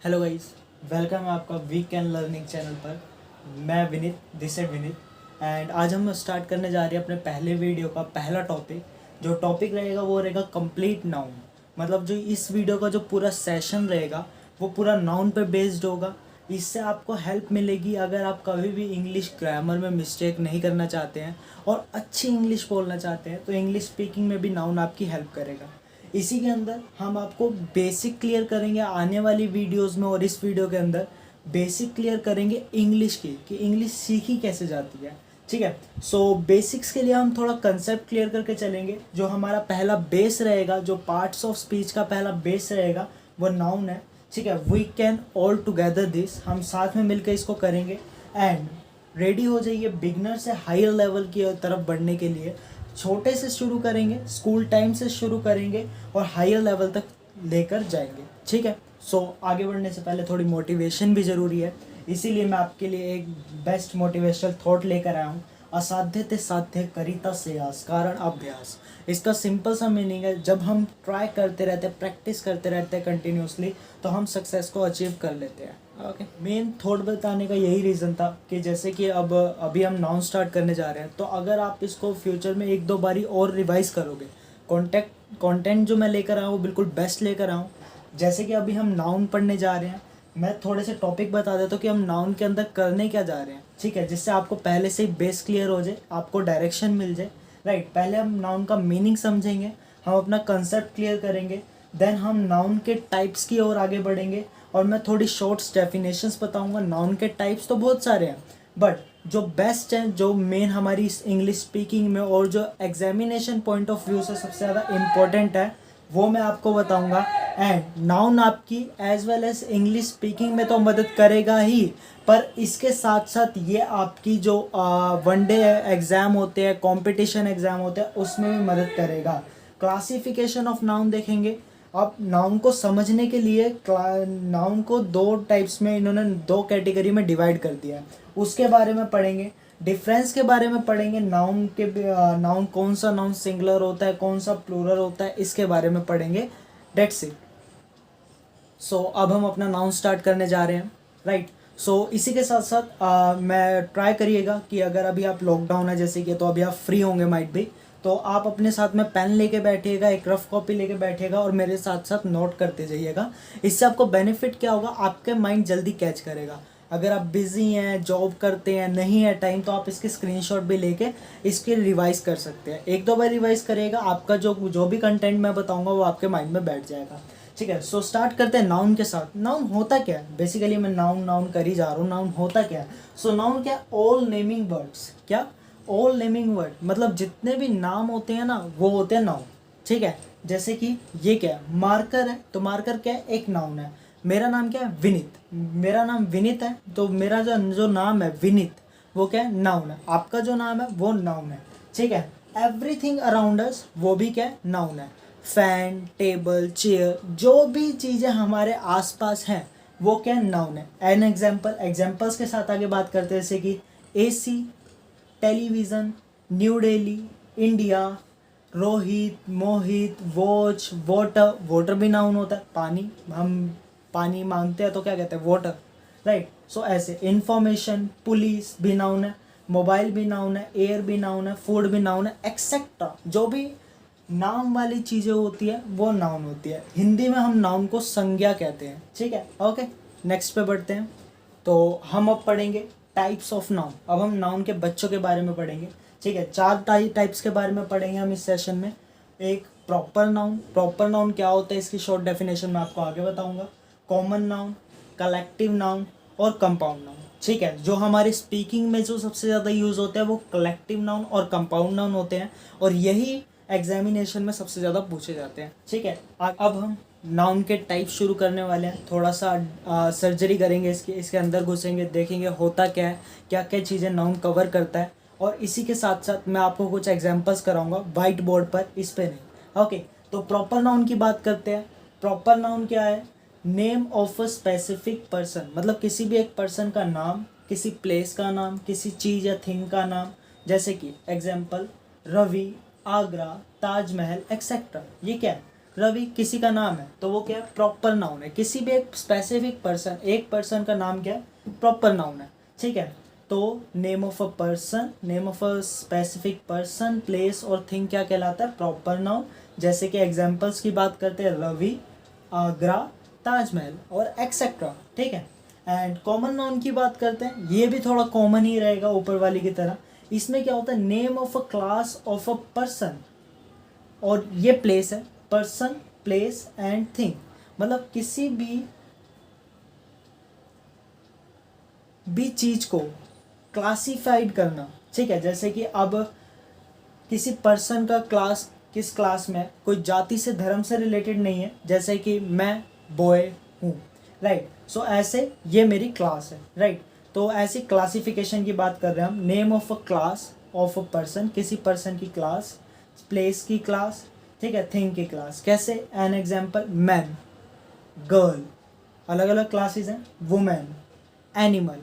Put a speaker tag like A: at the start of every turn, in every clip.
A: Hello guys, welcome है आपका week and learning channel पर। मैं Vineet, this is Vineet. And आज हम स्टार्ट करने जा रहे हैं अपने पहले वीडियो का पहला टॉपिक। जो टॉपिक रहेगा वो रहेगा कंप्लीट नाउन। मतलब जो इस वीडियो का जो पूरा सेशन रहेगा वो पूरा नाउन पे बेस्ड होगा। इससे आपको हेल्प मिलेगी अगर आप कभी भी इंग्लिश ग्रामर में मिस्टेक नहीं करना चाहते हैं और अच्छी इंग्लिश बोलना चाहते हैं, तो इंग्लिश स्पीकिंग में भी नाउन आपकी हेल्प करेगा। इसी के अंदर हम आपको बेसिक क्लियर करेंगे आने वाली वीडियोस में, और इस वीडियो के अंदर बेसिक क्लियर करेंगे इंग्लिश की कि इंग्लिश सीखी कैसे जाती है। ठीक है, सो बेसिक्स के लिए हम थोड़ा कंसेप्ट क्लियर करके चलेंगे। जो हमारा पहला बेस रहेगा, जो पार्ट्स ऑफ स्पीच का पहला बेस रहेगा, वो नाउन है। ठीक है, we can all together this, हम साथ में मिलकर इसको करेंगे। एंड रेडी हो जाइए बिगनर से हायर लेवल की तरफ बढ़ने के लिए। छोटे से शुरू करेंगे, स्कूल टाइम से शुरू करेंगे और हायर लेवल तक लेकर जाएंगे। ठीक है, सो आगे बढ़ने से पहले थोड़ी मोटिवेशन भी ज़रूरी है, इसीलिए मैं आपके लिए एक बेस्ट मोटिवेशनल थॉट लेकर आया हूँ। असाध्य ते साध्य करिता सेयास कारण अभ्यास। इसका सिंपल सा मीनिंग है, जब हम ट्राई करते रहते हैं, प्रैक्टिस करते रहते हैं कंटिन्यूसली, तो हम सक्सेस को अचीव कर लेते हैं। ओके, मेन थॉट बताने का यही रीज़न था कि जैसे कि अभी हम नाउन स्टार्ट करने जा रहे हैं, तो अगर आप इसको फ्यूचर में एक दो बारी और रिवाइज करोगे, कंटेंट जो मैं लेकर आया हूँ वो बिल्कुल बेस्ट लेकर आया हूँ। जैसे कि अभी हम नाउन पढ़ने जा रहे हैं, मैं थोड़े से टॉपिक बता देता हूँ कि हम नाउन के अंदर करने क्या जा रहे हैं। ठीक है, जिससे आपको पहले से ही बेस क्लियर हो जाए, आपको डायरेक्शन मिल जाए। राइट, पहले हम नाउन का मीनिंग समझेंगे, हम अपना कंसेप्ट क्लियर करेंगे, देन हम नाउन के टाइप्स की ओर आगे बढ़ेंगे और मैं थोड़ी शॉर्ट्स डेफिनेशंस बताऊंगा। नाउन के टाइप्स तो बहुत सारे हैं, बट जो बेस्ट हैं, जो मेन हमारी इंग्लिश स्पीकिंग में और जो एग्जामिनेशन पॉइंट ऑफ व्यू से सबसे ज़्यादा इम्पोर्टेंट है, वो मैं आपको बताऊंगा। एंड नाउन आपकी as well as English speaking में तो मदद करेगा ही, पर इसके साथ साथ ये आपकी जो वन डे एग्ज़ाम होते हैं, कंपटीशन एग्ज़ाम होते हैं, उसमें भी मदद करेगा। क्लासिफिकेशन ऑफ नाउन देखेंगे। अब नाउन को समझने के लिए नाउन को दो टाइप्स में इन्होंने दो कैटेगरी में डिवाइड कर दिया है, उसके बारे में पढ़ेंगे। डिफरेंस के बारे में पढ़ेंगे, नाउन के नाउन कौन सा नाउन सिंगुलर होता है, कौन सा प्लूरल होता है, इसके बारे में पढ़ेंगे। That's it. सो अब हम अपना नाउन स्टार्ट करने जा रहे हैं। राइट, सो इसी के साथ साथ मैं ट्राई करिएगा कि अगर अभी आप लॉकडाउन है जैसे कि, तो अभी आप फ्री होंगे माइट भी, तो आप अपने साथ में पेन लेके बैठिएगा, एक रफ कॉपी लेके बैठिएगा और मेरे साथ साथ नोट करते जाइएगा। इससे आपको बेनिफिट क्या होगा, आपके माइंड जल्दी कैच करेगा। अगर आप बिज़ी हैं, जॉब करते हैं, नहीं है टाइम, तो आप इसके स्क्रीनशॉट भी लेके इसके रिवाइज कर सकते हैं। एक दो बार रिवाइज करिएगा, आपका जो जो भी कंटेंट मैं बताऊंगा वो आपके माइंड में बैठ जाएगा। ठीक है, सो स्टार्ट करते हैं नाउन के साथ। नाउन होता क्या है, बेसिकली मैं नाउन नाउन कर ही जा रहा हूँ। नाउन होता क्या है? सो नाउन क्या, ऑल नेमिंग वर्ड्स। क्या? ऑल नेमिंग वर्ड, मतलब जितने भी नाम होते हैं ना, वो होते हैं नाउन। ठीक है, जैसे कि ये क्या है, मार्कर है, तो मार्कर क्या है, एक नाउन है। मेरा नाम क्या है, विनीत। मेरा नाम विनीत है, तो मेरा जो जो नाम है विनीत, वो क्या है, नाउन है। आपका जो नाम है वो नाउन है। ठीक है, एवरीथिंग अराउंड अस, वो भी क्या है, नाउन है। फैन, टेबल, चेयर, जो भी चीज़ें हमारे आसपास हैं, वो क्या है, नाउन है। एन एग्जाम्पल, एग्जाम्पल्स के साथ आगे बात करते हैं, जैसे कि AC, television, New Delhi, India, Rohit, Mohit, watch, water. Water भी नाउन होता है, पानी। हम पानी मांगते हैं तो क्या कहते हैं, वाटर। राइट, सो ऐसे इंफॉर्मेशन, पुलिस भी नाउन है, मोबाइल भी नाउन है, एयर भी नाउन है, फूड भी नाउन है, एक्सेट्रा। जो भी नाम वाली चीज़ें होती है वो नाउन होती है। हिंदी में हम नाउन को संज्ञा कहते हैं। ठीक है, ओके, नेक्स्ट पे बढ़ते हैं। तो हम अब पढ़ेंगे टाइप्स ऑफ नाउन। अब हम नाउन के बच्चों के बारे में पढ़ेंगे। ठीक है, चार टाइप्स के बारे में पढ़ेंगे हम इस सेशन में। एक प्रॉपर नाउन। प्रॉपर नाउन क्या होता है, इसकी शॉर्ट डेफिनेशन मैं आपको आगे बताऊंगा। कॉमन नाउन, कलेक्टिव नाउन और कंपाउंड नाउन। ठीक है, जो हमारी स्पीकिंग में जो सबसे ज़्यादा यूज़ होते हैं वो कलेक्टिव नाउन और कंपाउंड नाउन होते हैं, और यही एग्जामिनेशन में सबसे ज़्यादा पूछे जाते हैं। ठीक है, अब हम नाउन के टाइप शुरू करने वाले हैं। थोड़ा सा सर्जरी करेंगे इसके अंदर घुसेंगे, देखेंगे होता क्या है, क्या क्या चीज़ें नाउन कवर करता है, और इसी के साथ साथ मैं आपको कुछ एग्जांपल्स कराऊंगा वाइट बोर्ड पर, इस पे नहीं। ओके, तो प्रॉपर नाउन की बात करते हैं। प्रॉपर नाउन क्या है, name of a specific person, मतलब किसी भी एक पर्सन का नाम, किसी प्लेस का नाम, किसी चीज़ या थिंग का नाम। जैसे कि एग्जाम्पल, रवि, आगरा, ताजमहल, एक्सेट्रा। ये क्या है, रवि किसी का नाम है तो वो क्या है, प्रॉपर नाउन है। किसी भी एक स्पेसिफिक पर्सन, एक पर्सन का नाम क्या है, प्रॉपर नाउन है। ठीक है, तो name of a person, name of a specific person, place और थिंग क्या कहलाता है, प्रॉपर नाउन। जैसे कि एग्जांपल्स की बात करते हैं, रवि, आगरा, ताजमहल और एक्सेट्रा। ठीक है, एंड कॉमन नाउन की बात करते हैं, ये भी थोड़ा कॉमन ही रहेगा ऊपर वाली की तरह। इसमें क्या होता है, name of a class of a person, और ये प्लेस है, पर्सन, प्लेस एंड थिंग, मतलब किसी भी चीज को क्लासिफाइड करना। ठीक है, जैसे कि अब किसी पर्सन का क्लास, किस क्लास में, कोई जाति से धर्म से रिलेटेड नहीं है, जैसे कि मैं बॉय हूँ, राइट। सो ऐसे ये मेरी क्लास है, राइट। तो ऐसी क्लासिफिकेशन की बात कर रहे हैं हम। Name of a class of a person, किसी पर्सन की क्लास, प्लेस की क्लास, ठीक है, थिंग की क्लास। कैसे, एन एग्जाम्पल, मैन, गर्ल, अलग अलग क्लासेस हैं, वुमेन, एनिमल।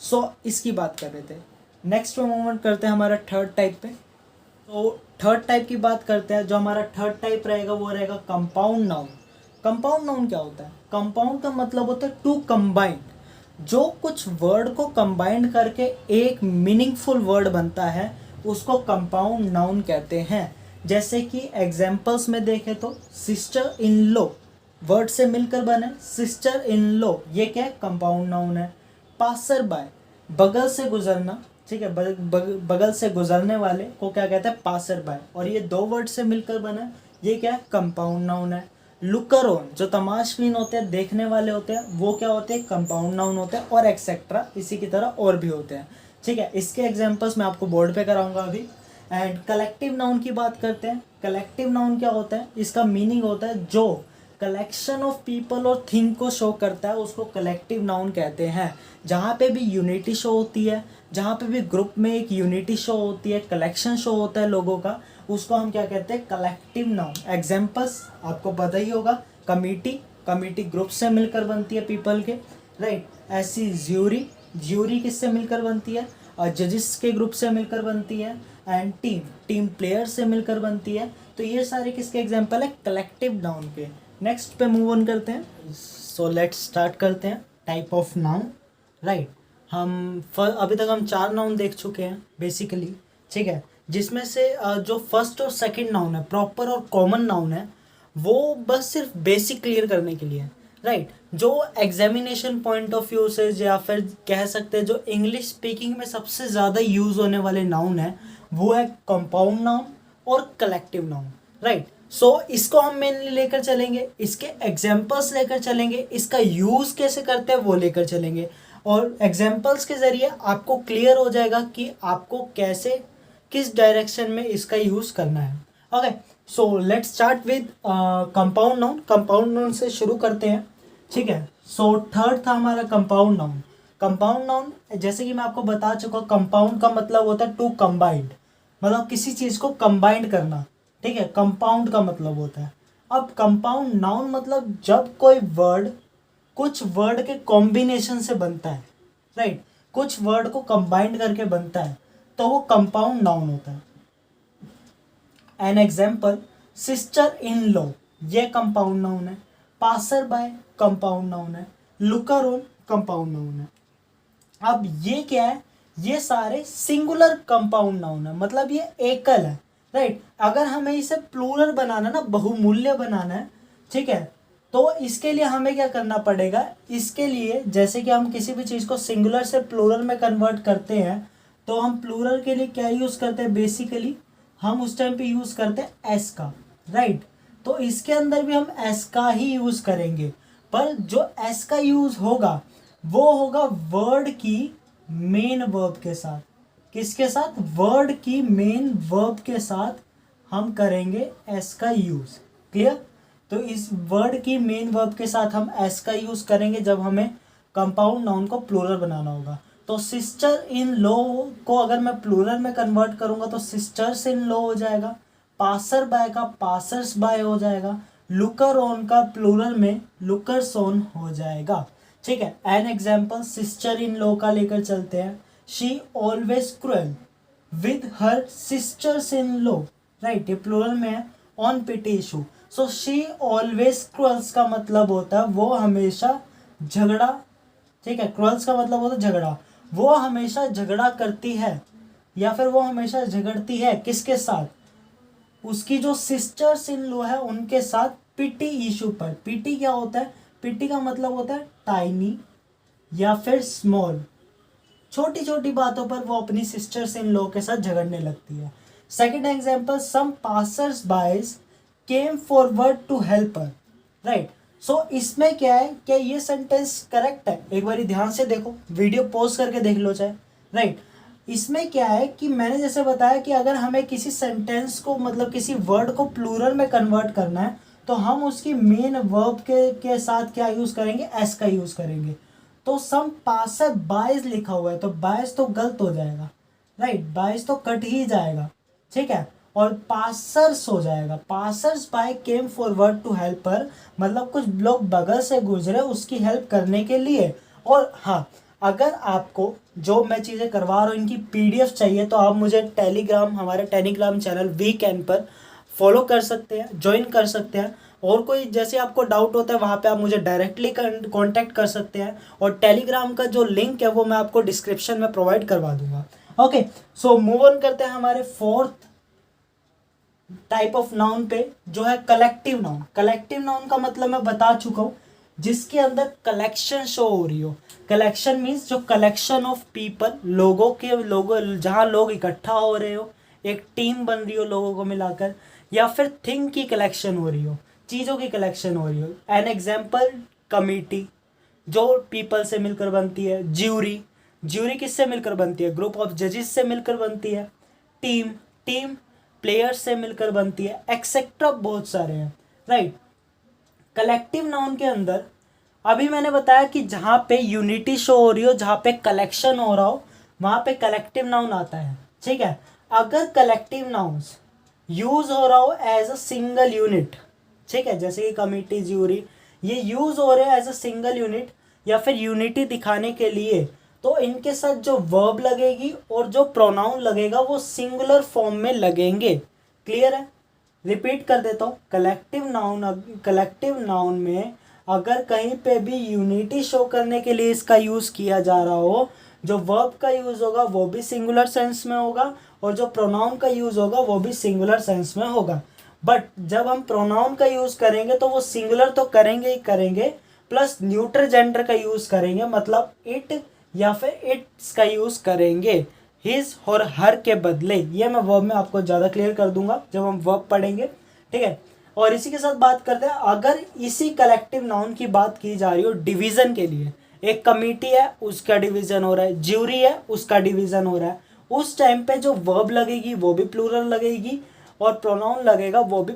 A: सो इसकी बात कर रहे थे। नेक्स्ट पे मूवमेंट करते हैं हमारा थर्ड टाइप पे। तो थर्ड टाइप की बात करते हैं, जो हमारा थर्ड टाइप रहेगा वो रहेगा कंपाउंड नाउन। कंपाउंड नाउन क्या होता है, कंपाउंड का मतलब होता है टू कंबाइन, जो कुछ वर्ड को कंबाइंड करके एक मीनिंगफुल वर्ड बनता है, उसको कंपाउंड नाउन कहते हैं। जैसे कि एग्जांपल्स में देखें तो सिस्टर इन लॉ, वर्ड से मिलकर बने सिस्टर इन लॉ, ये क्या है, कंपाउंड नाउन है। पासर बाय, बगल से गुजरना, ठीक है, बगल से गुजरने वाले को क्या कहते हैं, पासर बाय, और ये दो वर्ड से मिलकर बना, ये क्या है, कंपाउंड नाउन है। लुकर ऑन, जो तमाशबीन होते हैं, देखने वाले होते हैं, वो क्या होते हैं, कंपाउंड नाउन होते हैं, और एक्सेट्रा, इसी की तरह और भी होते हैं। ठीक है, इसके एग्जांपल्स मैं आपको बोर्ड पे कराऊंगा अभी। एंड कलेक्टिव नाउन की बात करते हैं। कलेक्टिव नाउन क्या होता है, इसका मीनिंग होता है जो कलेक्शन ऑफ पीपल और थिंग को शो करता है, उसको कलेक्टिव नाउन कहते हैं। जहाँ पे भी यूनिटी शो होती है, जहाँ पे भी ग्रुप में एक यूनिटी शो होती है, कलेक्शन शो होता है लोगों का, उसको हम क्या कहते हैं, कलेक्टिव नाउन। एग्जांपल्स आपको पता ही होगा, कमिटी, कमिटी ग्रुप से मिलकर बनती है पीपल के, राइट। ऐसी ज्यूरी, ज्यूरी किससे मिलकर बनती है, जजेस के ग्रुप से मिलकर बनती है। एंड टीम, टीम प्लेयर से मिलकर बनती है। तो ये सारे किसके एग्जाम्पल है, कलेक्टिव नाउन के। नेक्स्ट पे मूव ऑन करते हैं। सो लेट्स स्टार्ट करते हैं टाइप ऑफ नाउन, राइट। अभी तक हम 4 नाउन देख चुके हैं बेसिकली, ठीक है, जिसमें से जो फर्स्ट और सेकंड नाउन है, प्रॉपर और कॉमन नाउन है, वो बस सिर्फ बेसिक क्लियर करने के लिए, राइट। जो एग्जामिनेशन पॉइंट ऑफ व्यू से, या फिर कह सकते हैं जो इंग्लिश स्पीकिंग में सबसे ज़्यादा यूज़ होने वाले नाउन है, वो है कंपाउंड नाउन और कलेक्टिव नाउन, राइट। सो इसको हम मेनली लेकर चलेंगे, इसके एग्जाम्पल्स लेकर चलेंगे, इसका यूज़ कैसे करते हैं वो लेकर चलेंगे, और एग्जाम्पल्स के ज़रिए आपको क्लियर हो जाएगा कि आपको कैसे, किस डायरेक्शन में इसका यूज़ करना है। Okay, so let's start with compound noun. Compound noun से शुरू करते हैं, ठीक है। सो थर्ड था हमारा कंपाउंड नाउन। कंपाउंड नाउन, जैसे कि मैं आपको बता चुका, कंपाउंड का मतलब होता है टू कंबाइंड, मतलब किसी चीज़ को कंबाइंड करना, ठीक है, कंपाउंड का मतलब होता है। अब कंपाउंड नाउन मतलब जब कोई वर्ड कुछ वर्ड के कॉम्बिनेशन से बनता है, राइट, कुछ वर्ड को कंबाइंड करके बनता है, तो वो कंपाउंड नाउन होता है। An example, sister in law, ये कंपाउंड नाउन है। पासर बाय कंपाउंड नाउन है। लुकर ऑन कंपाउंड नाउन है। अब ये क्या है, ये सारे सिंगुलर कंपाउंड नाउन है, मतलब ये एकल है, राइट। अगर हमें इसे प्लूरल बनाना ना, बहुमूल्य बनाना है, ठीक है, तो इसके लिए हमें क्या करना पड़ेगा, इसके लिए जैसे कि हम किसी भी चीज़ को सिंगुलर से प्लूरल में कन्वर्ट करते हैं, तो हम प्लूरल के लिए क्या यूज़ करते हैं, बेसिकली हम उस टाइम पे यूज़ करते हैं एस का, राइट। तो इसके अंदर भी हम एस का ही यूज़ करेंगे, पर जो एस का यूज़ होगा वो होगा वर्ड की मेन वर्ब के साथ। किसके साथ, वर्ड की मेन वर्ब के साथ हम करेंगे एस का यूज़। क्लियर। तो इस वर्ड की मेन वर्ब के साथ हम एस का यूज़ करेंगे जब हमें कंपाउंड नाउन को प्लूरल बनाना होगा। तो सिस्टर इन लॉ को अगर मैं प्लूरल में कन्वर्ट करूंगा तो सिस्टर्स इन लॉ हो जाएगा। पासर बाय का पासर्स बाय हो जाएगा। लुकर ऑन का प्लूरल में लुकर्स ऑन हो जाएगा, ठीक है। An example sister in law का लेकर चलते हैं। She always cruel with her sisters in law, right, ये प्लूरल में है। On pity issue, so she always cruels का मतलब होता है वो हमेशा झगड़ा, ठीक है, क्रूअल्स का मतलब होता है झगड़ा, वो हमेशा झगड़ा करती है या फिर वो हमेशा झगड़ती है किसके साथ, उसकी जो सिस्टर्स इन लॉ है उनके साथ पिटी इशू पर। पिटी क्या होता है, पिटी का मतलब होता है टाइनी या फिर स्मॉल, छोटी छोटी बातों पर वो अपनी सिस्टर्स इन लॉ के साथ झगड़ने लगती है। Second example, some passers bys came forward to help her, right. So इसमें क्या है, क्या ये सेंटेंस करेक्ट है, एक बार ध्यान से देखो, वीडियो पॉज करके देख लो चाहे, राइट। इसमें क्या है कि मैंने जैसे बताया कि अगर हमें किसी सेंटेंस को मतलब किसी वर्ड को प्लूरल में कन्वर्ट करना है तो हम उसकी मेन वर्ब के साथ क्या यूज करेंगे, एस का यूज करेंगे। तो सम पासर बायस लिखा हुआ है तो बायस तो गलत हो जाएगा, राइट, बायस तो कट ही जाएगा, ठीक है, और पासर्स हो जाएगा। Passers by came forward to help her, मतलब कुछ लोग बगल से गुजरे उसकी हेल्प करने के लिए। और हाँ, अगर आपको जो मैं चीज़ें करवा रहा हूँ इनकी पीडीएफ चाहिए तो आप मुझे टेलीग्राम, हमारे टेलीग्राम चैनल वीकेंड पर फॉलो कर सकते हैं, ज्वाइन कर सकते हैं। और कोई जैसे आपको डाउट होता है वहाँ पे आप मुझे डायरेक्टली कांटेक्ट कर सकते हैं, और टेलीग्राम का जो लिंक है वो मैं आपको डिस्क्रिप्शन में प्रोवाइड करवा दूंगा। ओके, सो मूव ऑन करते हैं हमारे फोर्थ टाइप ऑफ नाउन पे, जो है कलेक्टिव नाउन। कलेक्टिव नाउन का मतलब मैं बता चुका हूँ, जिसके अंदर कलेक्शन शो हो रही हो। कलेक्शन मीन्स जो कलेक्शन ऑफ पीपल, लोगों के, लोगों, जहाँ लोग इकट्ठा हो रहे हो, एक टीम बन रही हो लोगों को मिलाकर, या फिर थिंग की कलेक्शन हो रही हो, चीज़ों की कलेक्शन हो रही हो। एन एग्जाम्पल, कमिटी जो पीपल से मिलकर बनती है। ज्यूरी, ज्यूरी किससे मिलकर बनती है, ग्रुप ऑफ जजेस से मिलकर बनती है। टीम, टीम प्लेयर्स से मिलकर बनती है, एक्सेट्रा बहुत सारे हैं, राइट। कलेक्टिव नाउन के अंदर अभी मैंने बताया कि जहाँ पे यूनिटी शो हो रही हो, जहाँ पे कलेक्शन हो रहा हो, वहाँ पे कलेक्टिव नाउन आता है, ठीक है। अगर कलेक्टिव नाउन्स यूज हो रहा हो एज अ सिंगल यूनिट, ठीक है, जैसे कि कमिटी, ज्यूरी, ये यूज हो रहे हैं एज अ सिंगल यूनिट या फिर यूनिटी दिखाने के लिए, तो इनके साथ जो वर्ब लगेगी और जो प्रोनाउन लगेगा वो सिंगुलर फॉर्म में लगेंगे। क्लियर है, रिपीट कर देता हूँ। कलेक्टिव नाउन में अगर कहीं पे भी यूनिटी शो करने के लिए इसका यूज किया जा रहा हो, जो वर्ब का यूज होगा वो भी सिंगुलर सेंस में होगा और जो प्रोनाउन का यूज होगा वो भी सिंगुलर सेंस में होगा। बट जब हम प्रोनाउन का यूज करेंगे तो वो सिंगुलर तो करेंगे ही करेंगे, प्लस न्यूट्रल जेंडर का यूज करेंगे, मतलब इट या फिर इट्स का यूज करेंगे हिज और हर के बदले। ये मैं वर्ब में आपको ज़्यादा क्लियर कर दूंगा जब हम वर्ब पढ़ेंगे, ठीक है। और इसी के साथ बात करते हैं, अगर इसी कलेक्टिव नाउन की बात की जा रही हो डिवीजन के लिए, एक कमिटी है उसका डिवीजन हो रहा है, ज्यूरी है उसका डिवीजन हो रहा है, उस टाइम पे जो वर्ब लगेगी वो भी प्लूरल लगेगी और प्रोनाउन लगेगा वो भी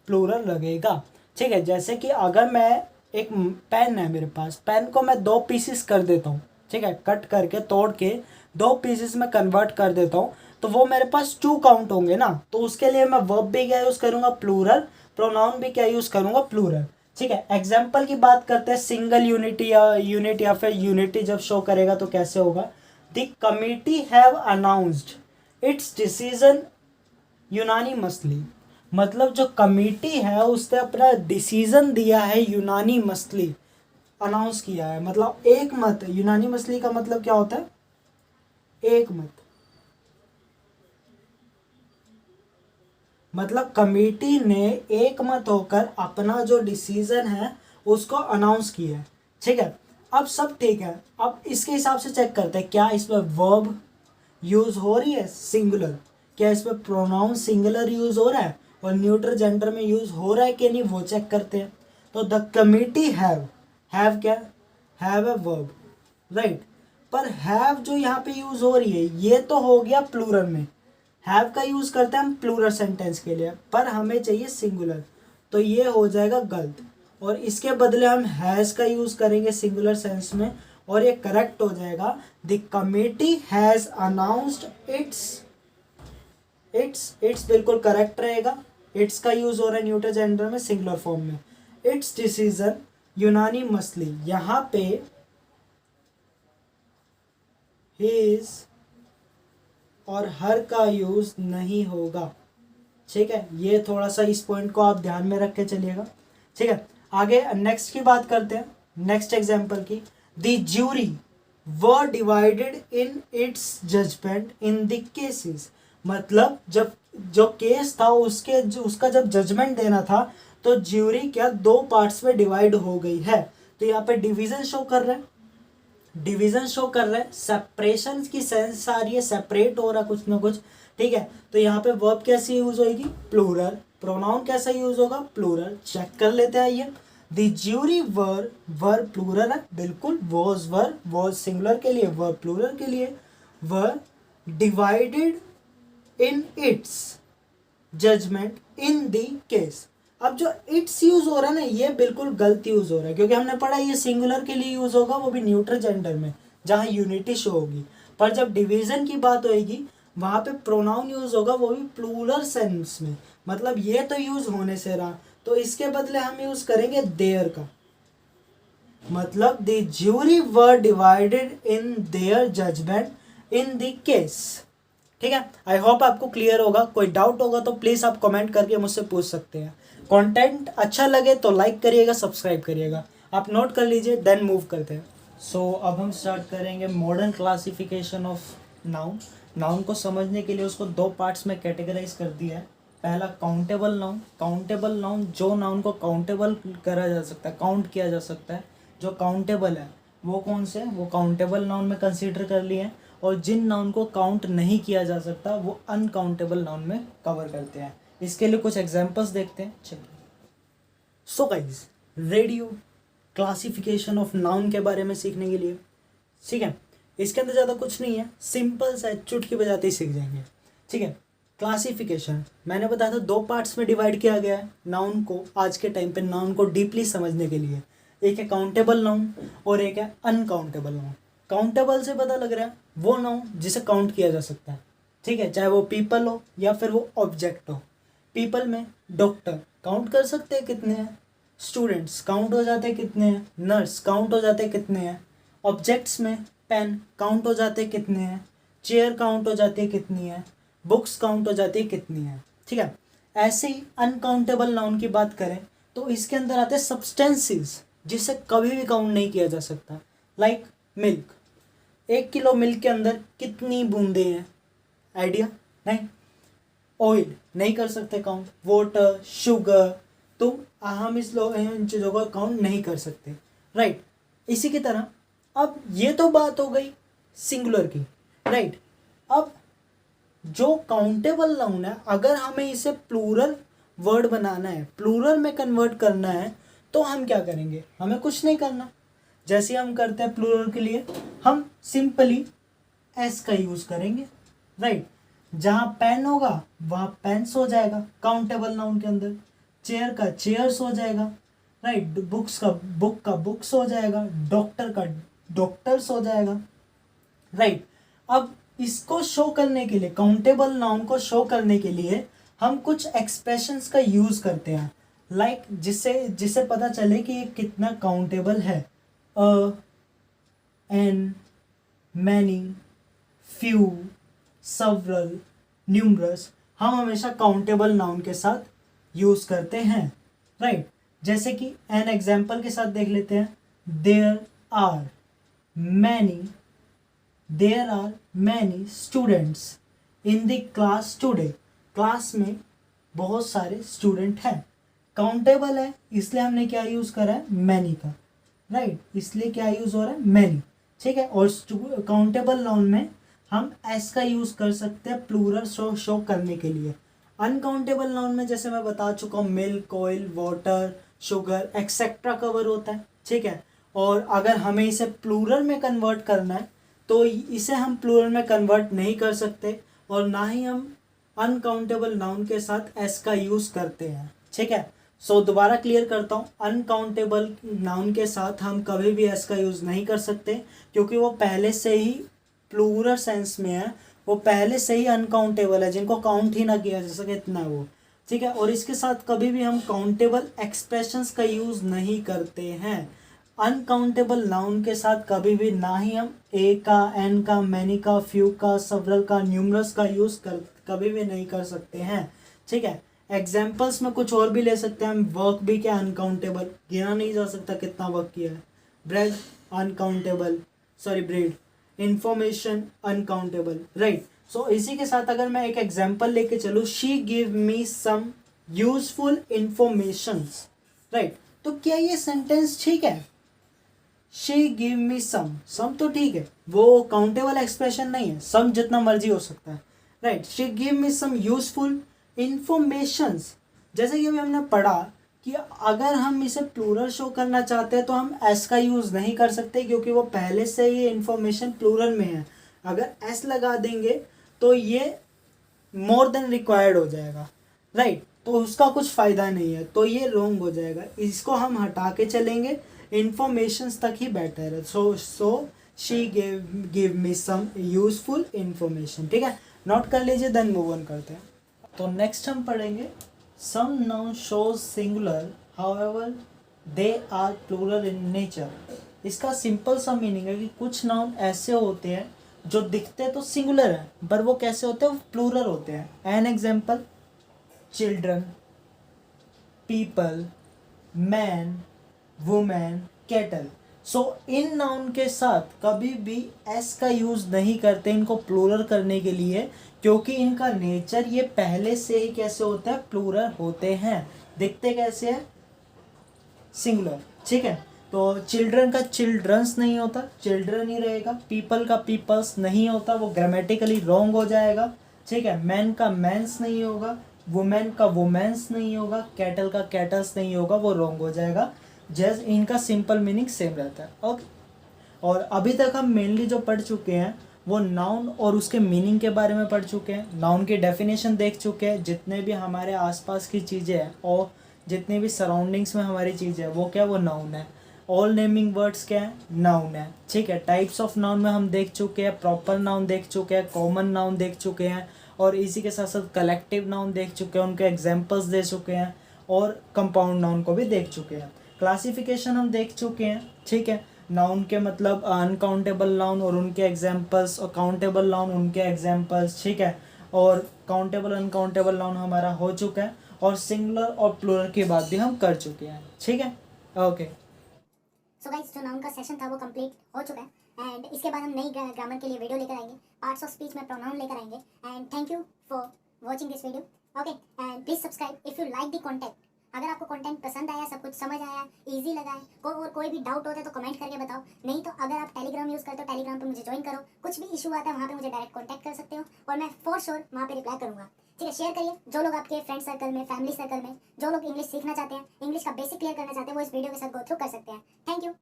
A: प्लूरल लगेगा, ठीक है। जैसे कि अगर मैं, एक पेन है मेरे पास, पेन को मैं दो पीसेस कर देता हूँ, ठीक है, कट करके तोड़ के दो पीसेस में कन्वर्ट कर देता हूँ, तो वो मेरे पास 2 काउंट होंगे ना, तो उसके लिए मैं वर्ब भी क्या यूज करूंगा, प्लूरल, प्रोनाउन भी क्या यूज करूंगा, प्लूरल, ठीक है। एग्जाम्पल की बात करते हैं, सिंगल यूनिटी या यूनिट या फिर यूनिटी जब शो करेगा तो कैसे होगा, the committee have announced it's decision unanimously, मतलब जो कमिटी है उसने अपना डिसीजन दिया है यूनानिमसली, अनाउंस किया है, मतलब एक मत। यूनानिमसली का मतलब क्या होता है, एक मत, मतलब कमेटी ने एक मत होकर अपना जो डिसीजन है उसको अनाउंस किया है, ठीक है। अब सब ठीक है, अब इसके हिसाब से चेक करते हैं क्या इसमें वर्ब यूज हो रही है सिंगुलर, क्या इसमें प्रोनाउन सिंगुलर यूज हो रहा है और न्यूट्रल जेंडर में यूज हो रहा है कि नहीं, वो चेक करते हैं। तो द कमिटी हैव क्या, हैव ए वर्ब, राइट। पर हैव जो यहाँ पे यूज हो रही है ये तो हो गया प्लूरल में, हैव का यूज करते हैं हम प्लूरल सेंटेंस के लिए, पर हमें चाहिए सिंगुलर, तो ये हो जाएगा गलत, और इसके बदले हम हैज का यूज करेंगे सिंगुलर सेंस में और ये करेक्ट हो जाएगा, the committee has announced it's, it's बिल्कुल करेक्ट रहेगा, इट्स का यूज हो रहा है न्यूट्रल जेंडर में सिंगुलर फॉर्म में। इट्स डिसीजन यूनानिमसली, यहाँ पे हिज और हर का यूज नहीं होगा, ठीक है, ये थोड़ा सा इस पॉइंट को आप ध्यान में रख के चलिएगा। ठीक है, आगे नेक्स्ट की बात करते हैं, नेक्स्ट एग्जाम्पल की। The jury were divided in its judgement in the cases. मतलब जब जो केस था उसका जब जजमेंट देना था तो ज्यूरी क्या दो पार्ट्स में डिवाइड हो गई है। तो यहाँ पे डिवीजन शो कर रहा है, डिवीजन शो कर रहा है, सेपरेशन की सेंस आ रही है, सेपरेट हो रहा कुछ ना कुछ। ठीक है, तो यहाँ पे वर्ब कैसे यूज होगी, प्लूरल। प्रोनाउन कैसा यूज होगा, प्लूरल। चेक कर लेते हैं ये। द ज्यूरी वर प्लूरल है, बिल्कुल। वॉज सिंगुलर के लिए, वर प्लूरल के लिए। Were divided in its judgement in the case. अब जो इट्स यूज हो रहा है ना, ये बिल्कुल गलत यूज हो रहा है, क्योंकि हमने पढ़ा ये सिंगुलर के लिए यूज होगा, वो भी न्यूट्रल जेंडर में जहाँ यूनिटी शो होगी। पर जब डिवीजन की बात होगी वहाँ पे प्रोनाउन यूज होगा, वो भी प्लूरल सेंस में। मतलब ये तो यूज होने से रहा, तो इसके बदले हम यूज करेंगे देयर का। मतलब the jury were divided in their judgement in the case. ठीक है, आई होप आपको क्लियर होगा। कोई डाउट होगा तो प्लीज़ आप कमेंट करके मुझसे पूछ सकते हैं। कंटेंट अच्छा लगे तो लाइक करिएगा, सब्सक्राइब करिएगा। आप नोट कर लीजिए, देन मूव करते हैं। सो अब हम स्टार्ट करेंगे modern classification of noun. Noun को समझने के लिए उसको दो पार्ट्स में कैटेगराइज कर दिया है। पहला काउंटेबल नाउन। काउंटेबल नाउन जो नाउन को काउंटेबल करा जा सकता है, काउंट किया जा सकता है। जो काउंटेबल है वो कौन से, वो काउंटेबल नाउन में कंसीडर कर लिए हैं। और जिन नाउन को काउंट नहीं किया जा सकता वो अनकाउंटेबल नाउन में कवर करते हैं। इसके लिए कुछ एग्जांपल्स देखते हैं, चलिए। So guys, radio classification of noun के बारे में सीखने के लिए, ठीक है, इसके अंदर ज़्यादा कुछ नहीं है, सिंपल सा चुटकी बजाते ही सीख जाएंगे। ठीक है, क्लासिफिकेशन मैंने बताया था दो पार्ट्स में डिवाइड किया गया है नाउन को। आज के टाइम पे नाउन को डीपली समझने के लिए एक है काउंटेबल नाउन और एक है अनकाउंटेबल नाउन। काउंटेबल से पता लग रहा है वो नाउन जिसे काउंट किया जा सकता है। ठीक है, चाहे वो पीपल हो या फिर वो ऑब्जेक्ट हो। पीपल में डॉक्टर काउंट कर सकते हैं कितने हैं, स्टूडेंट्स काउंट हो जाते हैं कितने हैं, नर्स काउंट हो जाते हैं कितने हैं। ऑब्जेक्ट्स में पेन काउंट हो जाते हैं कितने हैं, चेयर काउंट हो जाती है कितनी है, बुक्स काउंट हो जाती है कितनी है। ठीक है, ऐसे ही अनकाउंटेबल नाउन की बात करें तो इसके अंदर आते हैं सब्सटेंसेस जिसे कभी भी काउंट नहीं किया जा सकता। लाइक मिल्क, 1 किलो मिल्क के अंदर कितनी बूंदे हैं, आइडिया नहीं। ऑयल नहीं कर सकते काउंट, वाटर, शुगर, तो हम इन चीज़ों को काउंट नहीं कर सकते, राइट। इसी की तरह अब ये तो बात हो गई सिंगुलर की, राइट। अब जो काउंटेबल नाउन है, अगर हमें इसे प्लूरल वर्ड बनाना है, प्लूरल में कन्वर्ट करना है, तो हम क्या करेंगे, हमें कुछ नहीं करना। जैसे हम करते हैं प्लूरल के लिए, हम सिंपली एस का यूज़ करेंगे, राइट। जहाँ पेन होगा वहाँ पेन्स हो जाएगा काउंटेबल नाउन के अंदर। चेयर का चेयर्स हो जाएगा, राइट। बुक्स का बुक्स हो जाएगा, डॉक्टर का डॉक्टर्स हो जाएगा, राइट। अब इसको शो करने के लिए, काउंटेबल नाउन को शो करने के लिए हम कुछ एक्सप्रेशंस का यूज़ करते हैं, लाइक जिससे पता चले कि ये कितना काउंटेबल है। An, many, few, several, numerous, हम हमेशा काउंटेबल नाउन के साथ यूज़ करते हैं, राइट। जैसे कि एन एग्जाम्पल के साथ देख लेते हैं। There are many students in the class today. Class में बहुत सारे स्टूडेंट हैं, काउंटेबल है इसलिए हमने क्या यूज़ करा है, मैनी का, राइट। इसलिए क्या यूज़ हो रहा है, मैनी, ठीक है। और काउंटेबल नाउन में हम एस का यूज़ कर सकते हैं प्लूरल शो करने के लिए। अनकाउंटेबल नाउन में जैसे मैं बता चुका हूँ, milk, oil, water, sugar etcetera cover होता है, ठीक है। और अगर हमें इसे प्लूरल में कन्वर्ट करना है तो इसे हम प्लूरल में कन्वर्ट नहीं कर सकते, और ना ही हम अनकाउंटेबल नाउन के साथ एस का यूज़ करते हैं, ठीक है। सो दोबारा क्लियर करता हूँ, अनकाउंटेबल नाउन के साथ हम कभी भी एस का यूज़ नहीं कर सकते, क्योंकि वो पहले से ही प्लूरल सेंस में है, वो पहले से ही अनकाउंटेबल है, जिनको काउंट ही ना किया जा सके इतना है वो, ठीक है। और इसके साथ कभी भी हम काउंटेबल एक्सप्रेशंस का यूज़ नहीं करते हैं। अनकाउंटेबल नाउन के साथ कभी भी ना ही हम ए का, एन का, मैनी का, फ्यू का, सेवरल का, न्यूमरस का यूज़ कभी भी नहीं कर सकते हैं, ठीक है। एग्जाम्पल्स में कुछ और भी ले सकते हैं हम। वर्क भी क्या, अनकाउंटेबल, गिना नहीं जा सकता कितना वर्क किया है। Bread uncountable, sorry bread. Information uncountable, right. So इसी के साथ अगर मैं एक एग्जाम्पल लेके चलूँ, she give me some useful informations, right. तो क्या ये सेंटेंस ठीक है? शी गिव मी सम तो ठीक है, वो काउंटेबल एक्सप्रेशन नहीं है, सम जितना मर्जी हो सकता है, right. She give me some useful informations. जैसे कि अभी हमने पढ़ा कि अगर हम इसे प्लूरल शो करना चाहते हैं तो हम एस का यूज़ नहीं कर सकते, क्योंकि वो पहले से ही इंफॉर्मेशन प्लूरल में है। अगर एस लगा देंगे तो ये मोर देन रिक्वायर्ड हो जाएगा, राइट। तो उसका कुछ फ़ायदा नहीं है, तो ये रॉन्ग हो जाएगा। इसको हम हटा के चलेंगे, इंफॉर्मेशंस तक ही बेटर है। So she give me some useful information, ठीक है। नोट कर लीजिए, देन मूव ऑन करते हैं। तो नेक्स्ट हम पढ़ेंगे some noun shows singular however they are plural in nature. इसका सिंपल सा मीनिंग है कि कुछ नाउन ऐसे होते हैं जो दिखते तो सिंगुलर है, पर वो कैसे होते हैं, वो प्लूरल होते हैं। An example, children, people, man, women, cattle. So in noun के साथ कभी भी एस का यूज़ नहीं करते इनको प्लूरल करने के लिए, क्योंकि इनका नेचर ये पहले से ही कैसे होता है, प्लूरल होते हैं। दिखते कैसे है, सिंगुलर, ठीक है। तो चिल्ड्रन का चिल्ड्रंस नहीं होता, चिल्ड्रन ही रहेगा। पीपल का पीपल्स नहीं होता, वो ग्रामेटिकली रॉन्ग हो जाएगा, ठीक है। मैन का मैंस नहीं होगा, वुमेन का वुमेन्स नहीं होगा, कैटल का कैटल्स नहीं होगा, वो रॉन्ग हो जाएगा। जस्ट इनका सिंपल मीनिंग सेम रहता है, ओके। और अभी तक हम मेनली जो पढ़ चुके हैं वो नाउन और उसके मीनिंग के बारे में पढ़ चुके हैं। नाउन की डेफिनेशन देख चुके हैं, जितने भी हमारे आसपास की चीज़ें हैं और जितनी भी सराउंडिंग्स में हमारी चीज़ें हैं वो क्या, वो नाउन है। ऑल नेमिंग वर्ड्स क्या है, नाउन है, ठीक है। टाइप्स ऑफ नाउन में हम देख चुके हैं, प्रॉपर नाउन देख चुके हैं, कॉमन नाउन देख चुके हैं, और इसी के साथ साथ कलेक्टिव नाउन देख चुके हैं, उनके एग्जाम्पल्स दे चुके हैं, और कंपाउंड नाउन को भी देख चुके हैं। क्लासिफिकेशन हम देख चुके हैं, ठीक है। नाउन के मतलब अनकाउंटेबल नाउन और उनके एग्जाम्पल्स, और काउंटेबल नाउन उनके एग्जाम्पल्स, ठीक है। और काउंटेबल अनकाउंटेबल नाउन हमारा हो चुका है, और सिंगुलर और प्लूरल की बात भी हम कर चुके हैं, ठीक है, ओके।
B: सो गाइस, जो नाउन का सेशन था वो कंप्लीट हो चुका है, एंड इसके बाद हम नई ग्रामर के लिए वीडियो लेकर आएंगे। पार्ट्स ऑफ स्पीच में प्रोनाउन लेकर आएंगे। And thank you for watching this video, okay. And please subscribe if you like the content. अगर आपको कंटेंट पसंद आया, सब कुछ समझ आया, इजी लगा है, और कोई भी डाउट होता है तो कमेंट करके बताओ। नहीं तो अगर आप टेलीग्राम यूज़ करते हो, टेलीग्राम पे मुझे ज्वाइन करो। कुछ भी इशू आता है वहाँ पे मुझे डायरेक्ट कॉन्टैक्ट कर सकते हो, और मैं फॉर श्योर वहाँ पे रिप्लाई करूँगा, ठीक है। शेयर करिए, जो लोग आपके फ्रेंड सर्कल में, फैमिली सर्कल में, जो लोग इंग्लिश सीखना चाहते हैं, इंग्लिश का बेसिक क्लियर करना चाहते हैं, वो इस वीडियो के साथ गो थ्रू कर सकते हैं। Thank you.